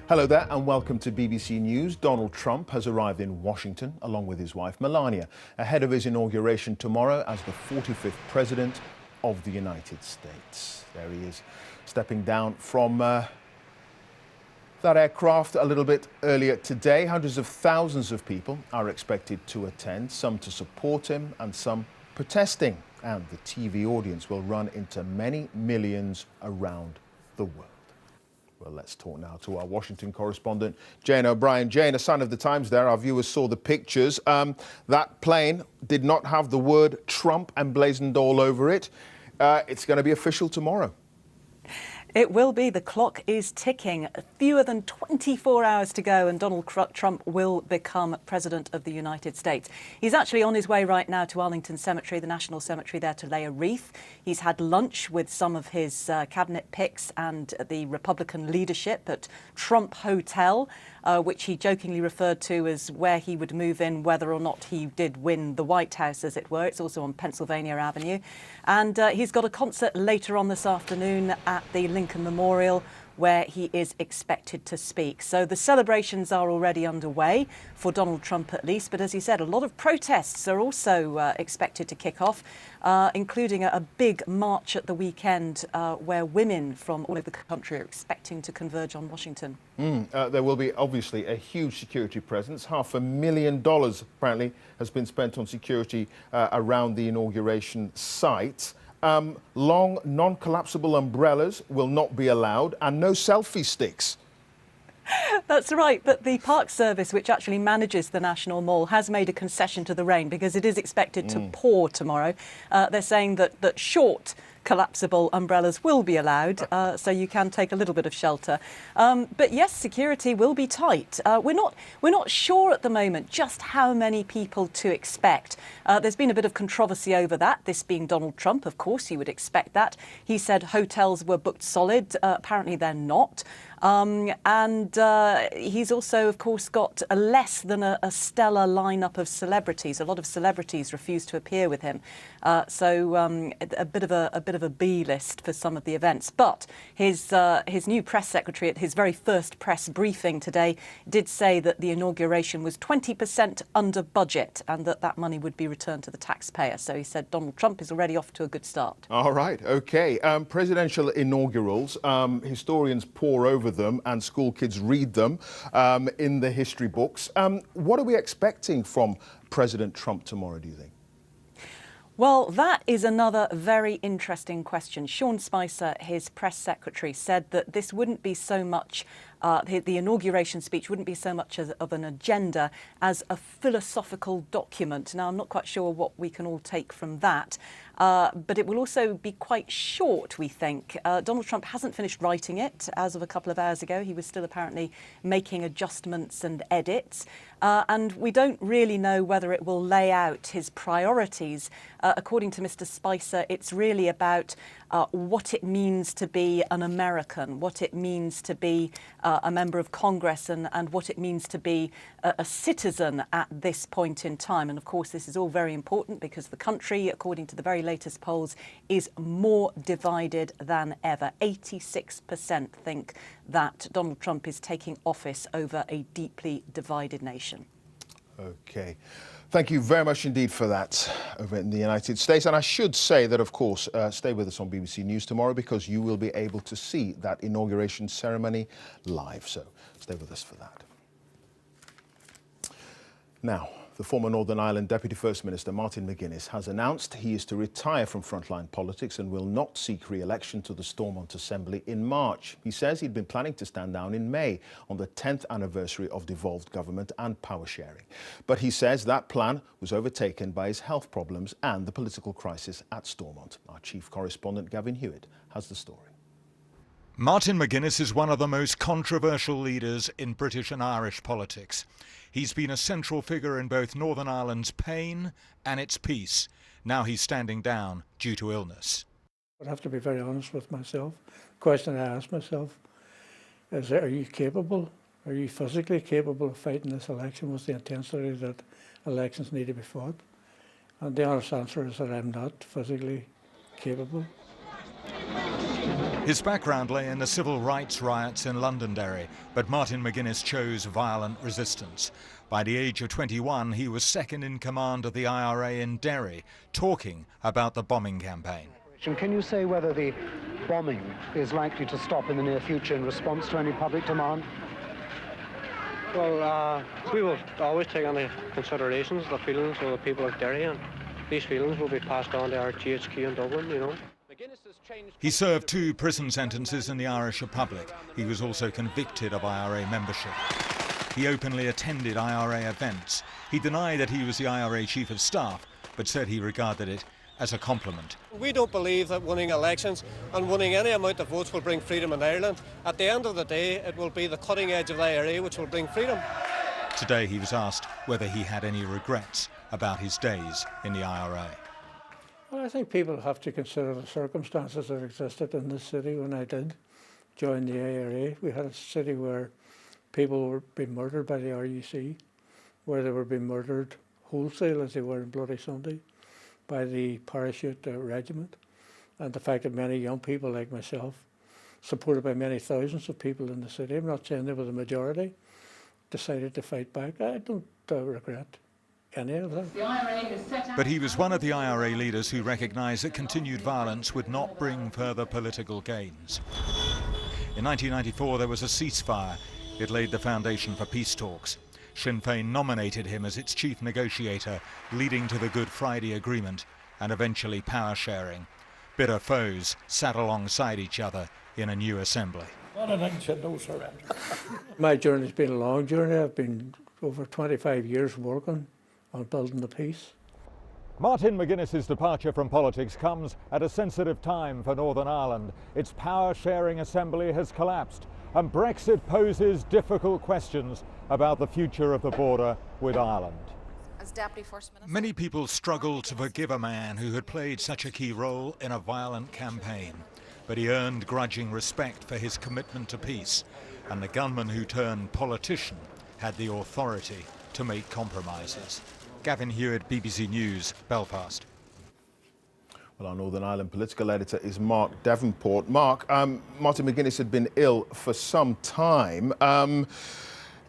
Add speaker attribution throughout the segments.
Speaker 1: Hello there and welcome to BBC News. Donald Trump has arrived in Washington along with his wife Melania ahead of his inauguration tomorrow as the 45th President of the United States. There he is, stepping down from that aircraft a little bit earlier today. Hundreds of thousands of people are expected to attend, some to support him and some protesting. And the TV audience will run into many millions around the world. Well, let's talk now to our Washington correspondent, Jane O'Brien. Jane, a sign of the times there. Our viewers saw the pictures. That plane did not have the word Trump emblazoned all over it. It's going to be official tomorrow.
Speaker 2: It will be. The clock is ticking. Fewer than 24 hours to go and Donald Trump will become President of the United States. He's actually on his way right now to Arlington Cemetery, the National Cemetery there, to lay a wreath. He's had lunch with some of his cabinet picks and the Republican leadership at Trump Hotel, which he jokingly referred to as where he would move in whether or not he did win the White House, as it were. It's also on Pennsylvania Avenue. And he's got a concert later on this afternoon at the Lincoln Memorial, where he is expected to speak. So the celebrations are already underway for Donald Trump at least. But as you said, a lot of protests are also expected to kick off, including a big march at the weekend where women from all over the country are expecting to converge on Washington.
Speaker 1: There will be obviously a huge security presence. $500,000 apparently has been spent on security around the inauguration site. Long, non-collapsible umbrellas will not be allowed and no selfie sticks.
Speaker 2: That's right, but the Park Service, which actually manages the National Mall, has made a concession to the rain because it is expected to pour tomorrow. They're saying that short collapsible umbrellas will be allowed, so you can take a little bit of shelter. But yes, security will be tight. We're not sure at the moment just how many people to expect. There's been a bit of controversy over that, this being Donald Trump. Of course, you would expect that. He said hotels were booked solid. Apparently, they're not. And he's also, of course, got a less than a stellar lineup of celebrities. A lot of celebrities refuse to appear with him. So a bit of a B list for some of the events. But his new press secretary at his very first press briefing today did say that the inauguration was 20% under budget and that money would be returned to the taxpayer. So he said Donald Trump is already off to a good start.
Speaker 1: All right. OK. Presidential inaugurals, historians pore over them and school kids read them in the history books. What are we expecting from President Trump tomorrow, do you think?
Speaker 2: Well, that is another very interesting question. Sean Spicer, his press secretary, said that this wouldn't be so much, the inauguration speech wouldn't be so much of an agenda as a philosophical document. Now, I'm not quite sure what we can all take from that, but it will also be quite short, we think. Donald Trump hasn't finished writing it as of a couple of hours ago. He was still apparently making adjustments and edits. And we don't really know whether it will lay out his priorities. According to Mr. Spicer, it's really about what it means to be an American, what it means to be a member of Congress and what it means to be a citizen at this point in time. And of course, this is all very important because the country, according to the very latest polls, is more divided than ever. 86% think that Donald Trump is taking office over a deeply divided nation.
Speaker 1: OK. Thank you very much indeed for that over in the United States. And I should say that, of course, stay with us on BBC News tomorrow because you will be able to see that inauguration ceremony live. So stay with us for that. Now, the former Northern Ireland Deputy First Minister Martin McGuinness has announced he is to retire from frontline politics and will not seek re-election to the Stormont Assembly in March. He says he'd been planning to stand down in May on the 10th anniversary of devolved government and power sharing. But he says that plan was overtaken by his health problems and the political crisis at Stormont. Our chief correspondent Gavin Hewitt has the story.
Speaker 3: Martin McGuinness is one of the most controversial leaders in British and Irish politics. He's been a central figure in both Northern Ireland's pain and its peace. Now he's standing down due to illness.
Speaker 4: I have to be very honest with myself. The question I ask myself is, are you capable? Are you physically capable of fighting this election with the intensity that elections need to be fought? And the honest answer is that I'm not physically capable.
Speaker 3: His background lay in the civil rights riots in Londonderry, but Martin McGuinness chose violent resistance. By the age of 21, he was second in command of the IRA in Derry, talking about the bombing campaign.
Speaker 5: Can you say whether the bombing is likely to stop in the near future in response to any public demand?
Speaker 6: Well, we will always take into consideration the feelings of the people of Derry, and these feelings will be passed on to our GHQ in Dublin, you know.
Speaker 3: He served 2 prison sentences in the Irish Republic. He was also convicted of IRA membership. He openly attended IRA events. He denied that he was the IRA Chief of Staff, but said he regarded it as a compliment.
Speaker 6: We don't believe that winning elections and winning any amount of votes will bring freedom in Ireland. At the end of the day, it will be the cutting edge of the IRA which will bring freedom.
Speaker 3: Today he was asked whether he had any regrets about his days in the IRA.
Speaker 4: Well, I think people have to consider the circumstances that existed in this city when I did join the IRA. We had a city where people were being murdered by the RUC, where they were being murdered wholesale as they were on Bloody Sunday by the parachute regiment, and the fact that many young people like myself, supported by many thousands of people in the city, I'm not saying they were the majority, decided to fight back. I don't regret any of that.
Speaker 3: But he was one of the IRA leaders who recognised that continued violence would not bring further political gains. In 1994 there was a ceasefire. It laid the foundation for peace talks. Sinn Féin nominated him as its chief negotiator, leading to the Good Friday Agreement and eventually power sharing. Bitter foes sat alongside each other in a new assembly.
Speaker 4: My journey's been a long journey. I've been over 25 years working on building the peace.
Speaker 3: Martin McGuinness's departure from politics comes at a sensitive time for Northern Ireland. Its power-sharing assembly has collapsed, and Brexit poses difficult questions about the future of the border with Ireland.
Speaker 7: As Deputy First Minister,
Speaker 3: many people struggle to forgive a man who had played such a key role in a violent campaign, but he earned grudging respect for his commitment to peace, and the gunman who turned politician had the authority to make compromises. Gavin Hewitt, BBC News, Belfast.
Speaker 1: Well, our Northern Ireland political editor is Mark Davenport. Mark, Martin McGuinness had been ill for some time.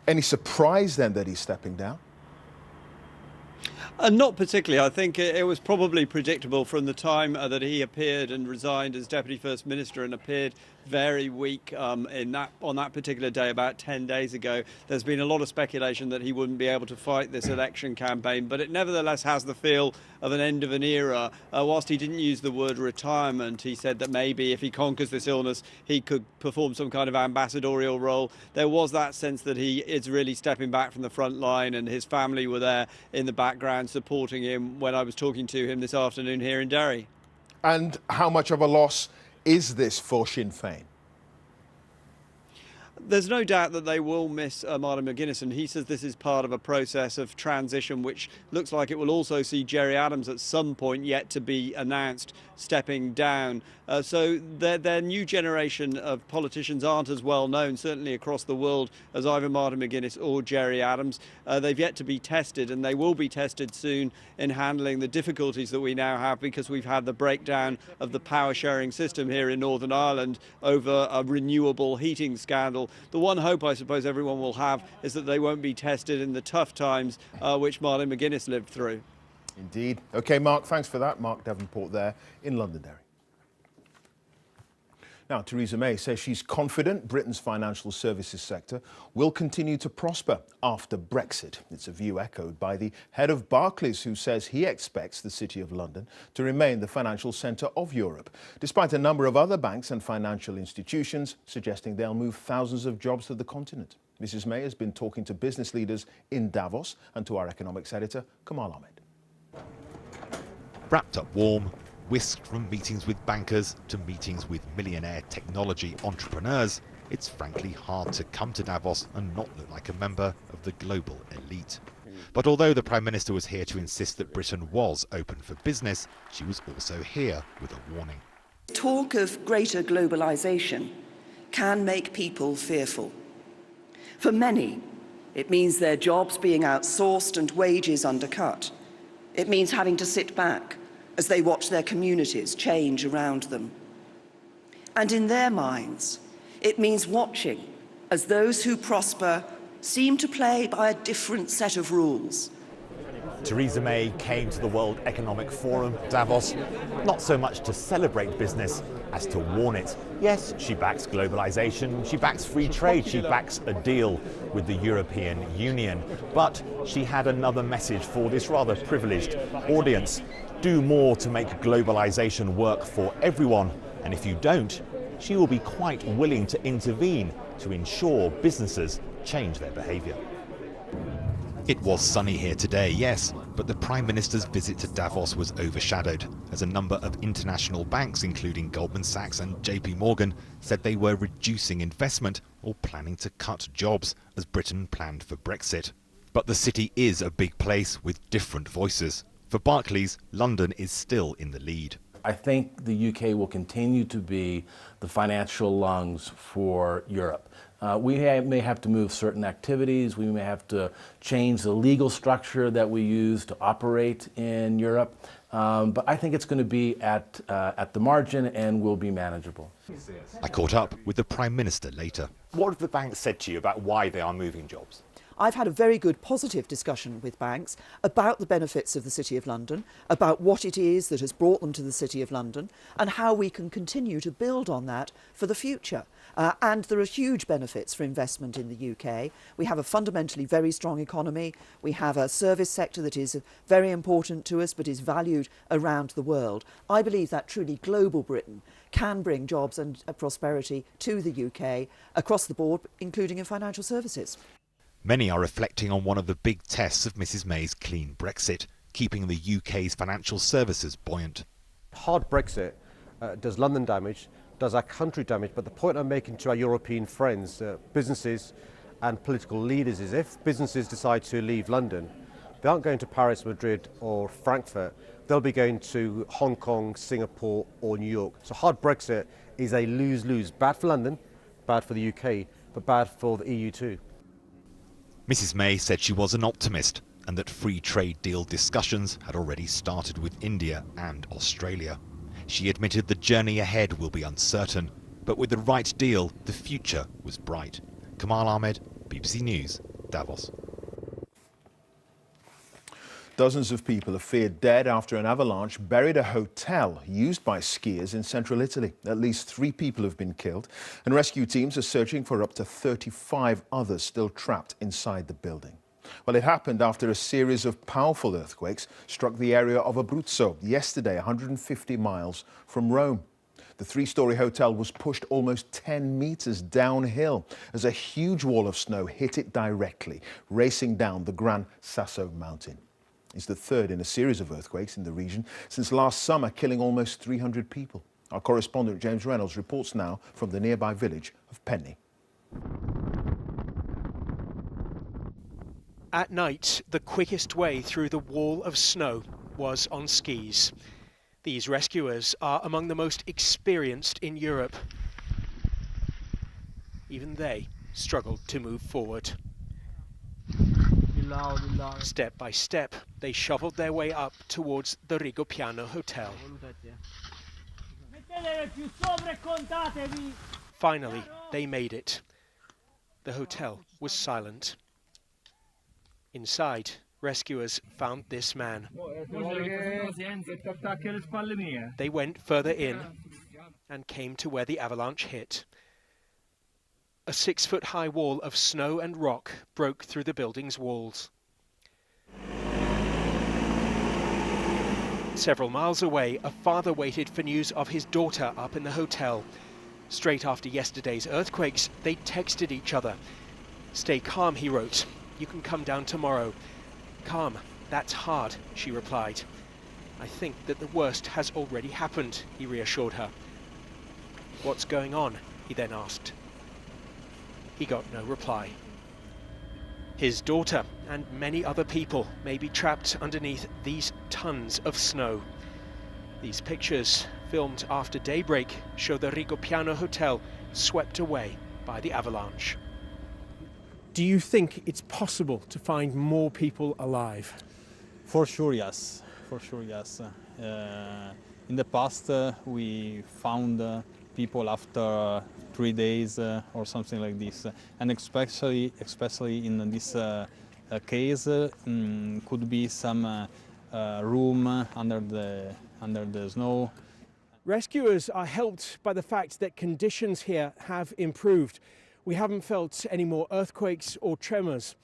Speaker 1: Any surprise then that he's stepping down?
Speaker 8: Not particularly. I think it was probably predictable from the time that he appeared and resigned as Deputy First Minister and appeared very weak on that particular day about 10 days ago. There's been a lot of speculation that he wouldn't be able to fight this election campaign, but it nevertheless has the feel of an end of an era. Whilst he didn't use the word retirement, he said that maybe if he conquers this illness, he could perform some kind of ambassadorial role. There was that sense that he is really stepping back from the front line, and his family were there in the background supporting him when I was talking to him this afternoon here in Derry.
Speaker 1: And how much of a loss is this for Sinn Féin?
Speaker 8: There's no doubt that they will miss Martin McGuinness, and he says this is part of a process of transition which looks like it will also see Gerry Adams at some point yet to be announced stepping down. So their new generation of politicians aren't as well known, certainly across the world, as either Martin McGuinness or Gerry Adams. They've yet to be tested, and they will be tested soon in handling the difficulties that we now have because we've had the breakdown of the power sharing system here in Northern Ireland over a renewable heating scandal. The one hope I suppose everyone will have is that they won't be tested in the tough times which Martin McGuinness lived through.
Speaker 1: Indeed. OK, Mark, thanks for that. Mark Davenport there in Londonderry. Now, Theresa May says she's confident Britain's financial services sector will continue to prosper after Brexit. It's a view echoed by the head of Barclays, who says he expects the City of London to remain the financial centre of Europe, despite a number of other banks and financial institutions suggesting they'll move thousands of jobs to the continent. Mrs May has been talking to business leaders in Davos and to our economics editor, Kamal Ahmed.
Speaker 9: Wrapped up warm, whisked from meetings with bankers to meetings with millionaire technology entrepreneurs, it's frankly hard to come to Davos and not look like a member of the global elite. But although the Prime Minister was here to insist that Britain was open for business, she was also here with a warning.
Speaker 10: Talk of greater globalisation can make people fearful. For many, it means their jobs being outsourced and wages undercut. It means having to sit back as they watch their communities change around them. And in their minds, it means watching as those who prosper seem to play by a different set of rules.
Speaker 11: Theresa May came to the World Economic Forum, Davos, not so much to celebrate business as to warn it. Yes, she backs globalization, she backs free trade, she backs a deal with the European Union. But she had another message for this rather privileged audience. Do more to make globalization work for everyone, and if you don't, she will be quite willing to intervene to ensure businesses change their behaviour.
Speaker 9: It was sunny here today, yes, but the Prime Minister's visit to Davos was overshadowed as a number of international banks, including Goldman Sachs and JP Morgan, said they were reducing investment or planning to cut jobs as Britain planned for Brexit. But the city is a big place with different voices. For Barclays, London is still in the lead.
Speaker 12: I think the UK will continue to be the financial lungs for Europe. We may have to move certain activities, we may have to change the legal structure that we use to operate in Europe, but I think it's going to be at the margin and will be manageable.
Speaker 9: I caught up with the Prime Minister later.
Speaker 11: What have the banks said to you about why they are moving jobs?
Speaker 13: I've had a very good positive discussion with banks about the benefits of the City of London, about what it is that has brought them to the City of London and how we can continue to build on that for the future. And there are huge benefits for investment in the UK. We have a fundamentally very strong economy. We have a service sector that is very important to us but is valued around the world. I believe that truly global Britain can bring jobs and prosperity to the UK across the board, including in financial services.
Speaker 9: Many are reflecting on one of the big tests of Mrs May's clean Brexit, keeping the UK's financial services buoyant.
Speaker 14: Hard Brexit does London damage, does our country damage, but the point I'm making to our European friends, businesses and political leaders is if businesses decide to leave London, they aren't going to Paris, Madrid or Frankfurt, they'll be going to Hong Kong, Singapore or New York. So hard Brexit is a lose-lose, bad for London, bad for the UK, but bad for the EU too.
Speaker 9: Mrs May said she was an optimist and that free trade deal discussions had already started with India and Australia. She admitted the journey ahead will be uncertain, but with the right deal, the future was bright. Kamal Ahmed, BBC News, Davos.
Speaker 1: Dozens of people are feared dead after an avalanche buried a hotel used by skiers in central Italy. At least 3 people have been killed, and rescue teams are searching for up to 35 others still trapped inside the building. Well, it happened after a series of powerful earthquakes struck the area of Abruzzo yesterday, 150 miles from Rome. The 3-story hotel was pushed almost 10 meters downhill as a huge wall of snow hit it directly, racing down the Gran Sasso mountain. It's the third in a series of earthquakes in the region since last summer, killing almost 300 people. Our correspondent James Reynolds reports now from the nearby village of Penny.
Speaker 15: At night, the quickest way through the wall of snow was on skis. These rescuers are among the most experienced in Europe. Even they struggled to move forward. Step by step, they shoveled their way up towards the Rigopiano Hotel. Finally, they made it. The hotel was silent. Inside, rescuers found this man. They went further in and came to where the avalanche hit. A 6-foot-high wall of snow and rock broke through the building's walls. Several miles away, a father waited for news of his daughter up in the hotel. Straight after yesterday's earthquakes, they texted each other. "Stay calm," he wrote. "You can come down tomorrow." "Calm, that's hard," she replied. "I think that the worst has already happened," he reassured her. "What's going on?" he then asked. He got no reply. His daughter and many other people may be trapped underneath these tons of snow. These pictures, filmed after daybreak, show the Rigopiano Hotel swept away by the avalanche. Do you think it's possible to find more people alive?
Speaker 16: For sure, yes. For sure, yes. In the past, we found people after 3 days or something like this. And especially in this case, could be some room under the snow.
Speaker 15: Rescuers are helped by the fact that conditions here have improved. We haven't felt any more earthquakes or tremors.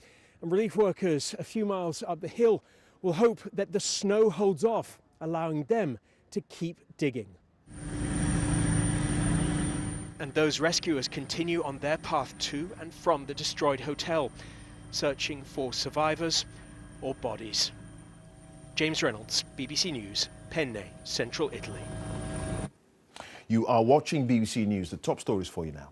Speaker 15: And relief workers a few miles up the hill will hope that the snow holds off, allowing them to keep digging. And those rescuers continue on their path to and from the destroyed hotel, searching for survivors or bodies. James Reynolds, BBC News, Penne, Central Italy.
Speaker 1: You are watching BBC News. The top stories for you now.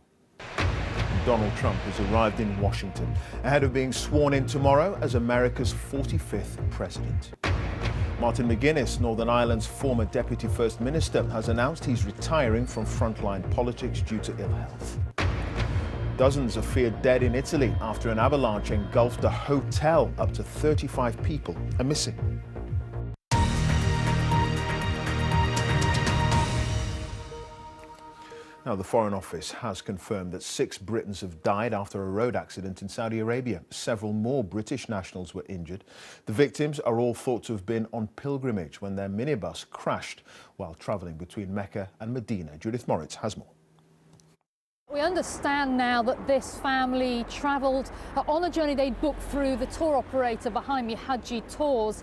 Speaker 1: Donald Trump has arrived in Washington ahead of being sworn in tomorrow as America's 45th president. Martin McGuinness, Northern Ireland's former Deputy First Minister, has announced he's retiring from frontline politics due to ill health. Dozens are feared dead in Italy after an avalanche engulfed a hotel. Up to 35 people are missing. Now, the Foreign Office has confirmed that 6 Britons have died after a road accident in Saudi Arabia. Several more British nationals were injured. The victims are all thought to have been on pilgrimage when their minibus crashed while travelling between Mecca and Medina. Judith Moritz has more.
Speaker 17: We understand now that this family travelled on a journey they'd booked through the tour operator behind me, Haji Tours,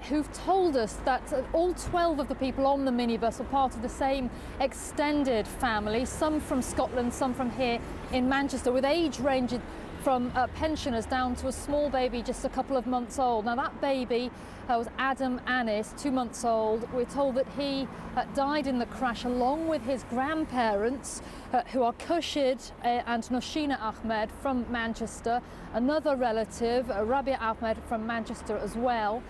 Speaker 17: who've told us that all 12 of the people on the minibus were part of the same extended family, some from Scotland, some from here in Manchester, with age ranging from pensioners down to a small baby just a couple of months old. Now that baby was Adam Anis, 2 months old. We're told that he died in the crash along with his grandparents, who are Khurshid and Noshina Ahmed from Manchester, another relative, Rabia Ahmed from Manchester as well.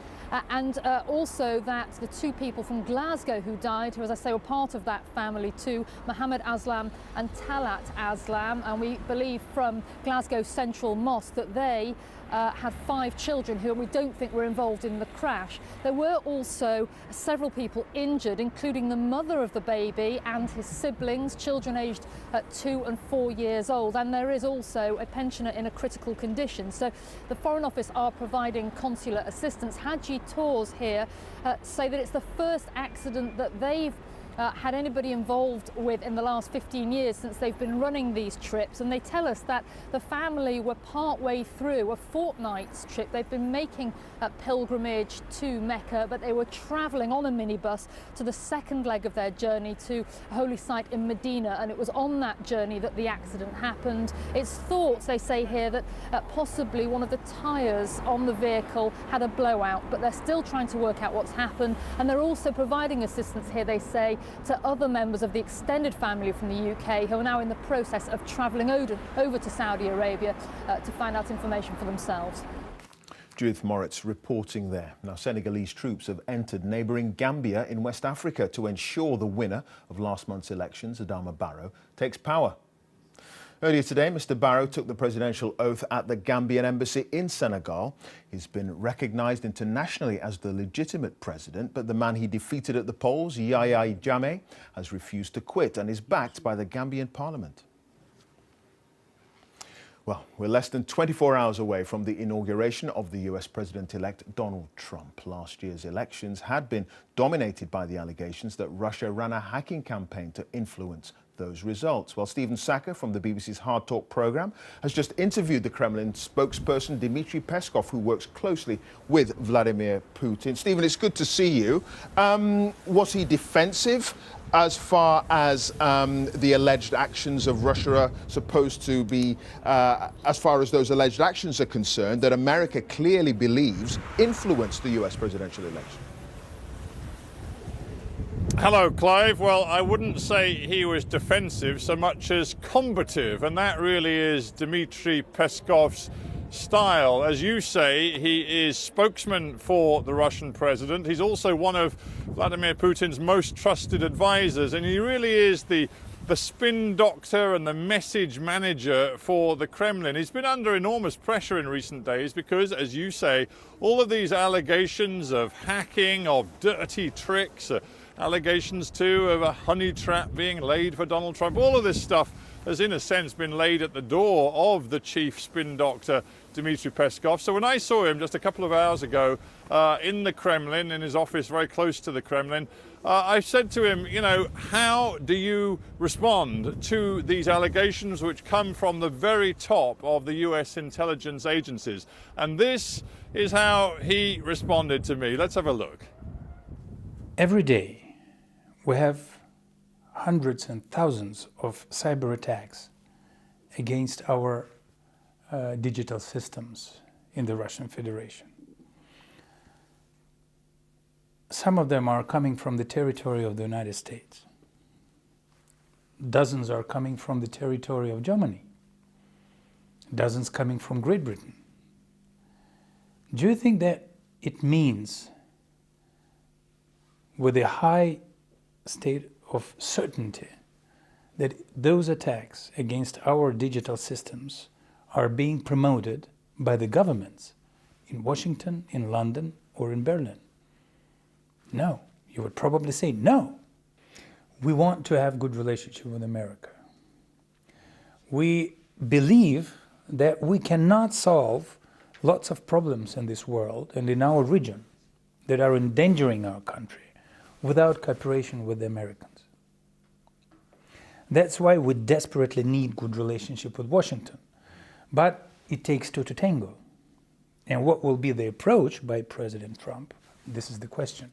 Speaker 17: And also that the 2 people from Glasgow who died, who, as I say, were part of that family too, Mohammed Aslam and Talat Aslam, and we believe from Glasgow Central Mosque that they had 5 children who we don't think were involved in the crash. There were also several people injured, including the mother of the baby and his siblings, children aged 2 and 4 years old, and there is also a pensioner in a critical condition. So the Foreign Office are providing consular assistance. Haji Tours here say that it's the first accident that they've had anybody involved with in the last 15 years since they've been running these trips, and they tell us that the family were part way through a fortnight's trip. They've been making a pilgrimage to Mecca, but they were travelling on a minibus to the second leg of their journey to a holy site in Medina, and it was on that journey that the accident happened. It's thought, they say here, that possibly one of the tyres on the vehicle had a blowout, but they're still trying to work out what's happened, and they're also providing assistance here, they say, to other members of the extended family from the UK who are now in the process of travelling over to Saudi Arabia to find out information for themselves.
Speaker 1: Judith Moritz reporting there. Now, Senegalese troops have entered neighbouring Gambia in West Africa to ensure the winner of last month's elections, Adama Barrow, takes power. Earlier today, Mr. Barrow took the presidential oath at the Gambian embassy in Senegal. He's been recognised internationally as the legitimate president, but the man he defeated at the polls, Yahya Jammeh, has refused to quit and is backed by the Gambian parliament. Well, we're less than 24 hours away from the inauguration of the US President-elect Donald Trump. Last year's elections had been dominated by the allegations that Russia ran a hacking campaign to influence those results. Well, Stephen Saka from the BBC's Hard Talk programme has just interviewed the Kremlin spokesperson Dmitry Peskov, who works closely with Vladimir Putin. Stephen, it's good to see you. Was he defensive as far as the alleged actions of Russia are supposed to be, as far as those alleged actions are concerned, that America clearly believes influenced the US presidential election?
Speaker 18: Hello, Clive. Well, I wouldn't say he was defensive so much as combative, and that really is Dmitry Peskov's style. As you say, he is spokesman for the Russian president. He's also one of Vladimir Putin's most trusted advisors, and he really is the spin doctor and the message manager for the Kremlin. He's been under enormous pressure in recent days because, as you say, all of these allegations of hacking, of dirty tricks, allegations too of a honey trap being laid for Donald Trump. All of this stuff has in a sense been laid at the door of the chief spin doctor, Dmitry Peskov. So when I saw him just a couple of hours ago in the Kremlin, in his office very close to the Kremlin, I said to him, you know, how do you respond to these allegations which come from the very top of the US intelligence agencies? And this is how he responded to me. Let's have a look.
Speaker 19: Every day we have hundreds and thousands of cyber attacks against our digital systems in the Russian Federation. Some of them are coming from the territory of the United States. Dozens are coming from the territory of Germany. Dozens coming from Great Britain. Do you think that it means, with a high state of certainty, that those attacks against our digital systems are being promoted by the governments in Washington, in London, or in Berlin? No. You would probably say no. We want to have good relationship with America. We believe that we cannot solve lots of problems in this world and in our region that are endangering our country without cooperation with the Americans. That's why we desperately need good relationship with Washington. But it takes two to tango. And what will be the approach by President Trump? This is the question.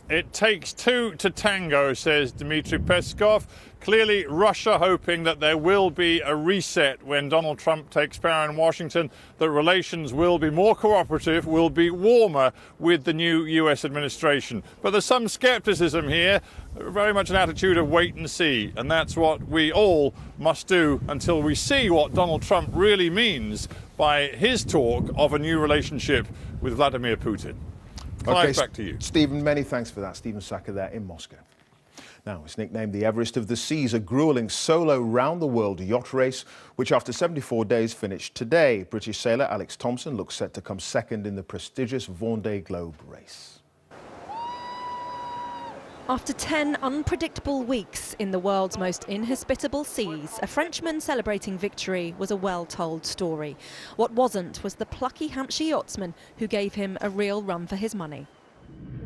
Speaker 18: It takes two to tango, says Dmitry Peskov. Clearly, Russia hoping that there will be a reset when Donald Trump takes power in Washington, that relations will be more cooperative, will be warmer with the new US administration. But there's some skepticism here, very much an attitude of wait and see. And that's what we all must do until we see what Donald Trump really means by his talk of a new relationship with Vladimir Putin. Clive, back to you.
Speaker 1: Stephen, many thanks for that. Stephen Saka there in Moscow. Now, it's nicknamed the Everest of the Seas, a grueling solo round-the-world yacht race, which after 74 days finished today. British sailor Alex Thompson looks set to come second in the prestigious Vendée Globe race.
Speaker 20: After 10 unpredictable weeks in the world's most inhospitable seas, a Frenchman celebrating victory was a well-told story. What wasn't was the plucky Hampshire yachtsman who gave him a real run for his money.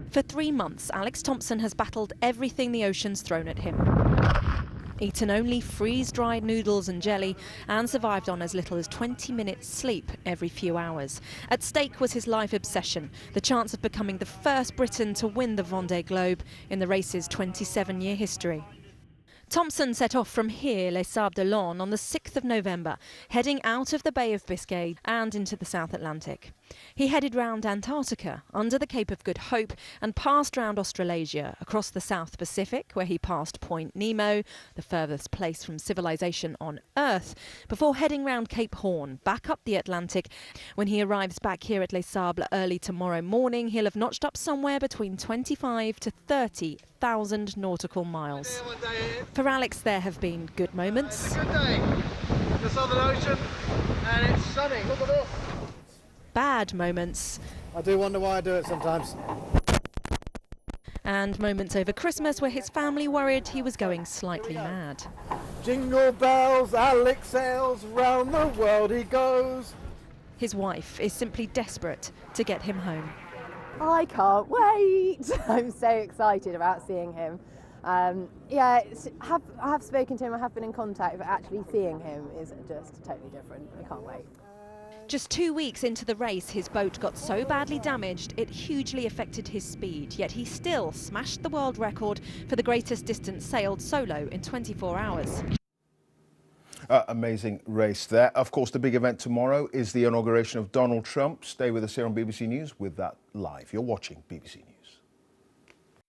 Speaker 20: For 3 months, Alex Thompson has battled everything the ocean's thrown at him. Eaten only freeze-dried noodles and jelly, and survived on as little as 20 minutes sleep every few hours. At stake was his life obsession, the chance of becoming the first Briton to win the Vendée Globe in the race's 27-year history. Thompson set off from here, Les Sables d'Olonne, on the 6th of November, heading out of the Bay of Biscay and into the South Atlantic. He headed round Antarctica, under the Cape of Good Hope, and passed round Australasia, across the South Pacific, where he passed Point Nemo, the furthest place from civilization on Earth, before heading round Cape Horn, back up the Atlantic. When he arrives back here at Les Sables early tomorrow morning, he'll have notched up somewhere between 25 to 30,000 nautical miles. For Alex, there have been good moments.
Speaker 21: It's a good day in the Southern Ocean, and it's sunny. Look at this.
Speaker 20: Bad moments.
Speaker 21: I do wonder why I do it sometimes.
Speaker 20: And moments over Christmas where his family worried he was going slightly mad.
Speaker 21: Jingle bells, Alex sails, round the world he goes.
Speaker 20: His wife is simply desperate to get him home.
Speaker 22: I can't wait. I'm so excited about seeing him. Yeah, I have spoken to him, I have been in contact, but actually seeing him is just totally different. I can't wait.
Speaker 20: Just 2 weeks into the race, his boat got so badly damaged it hugely affected his speed, yet he still smashed the world record for the greatest distance sailed solo in 24 hours.
Speaker 1: Amazing race there. Of course, the big event tomorrow is the inauguration of Donald Trump. Stay with us here on BBC News with that live. You're watching BBC News.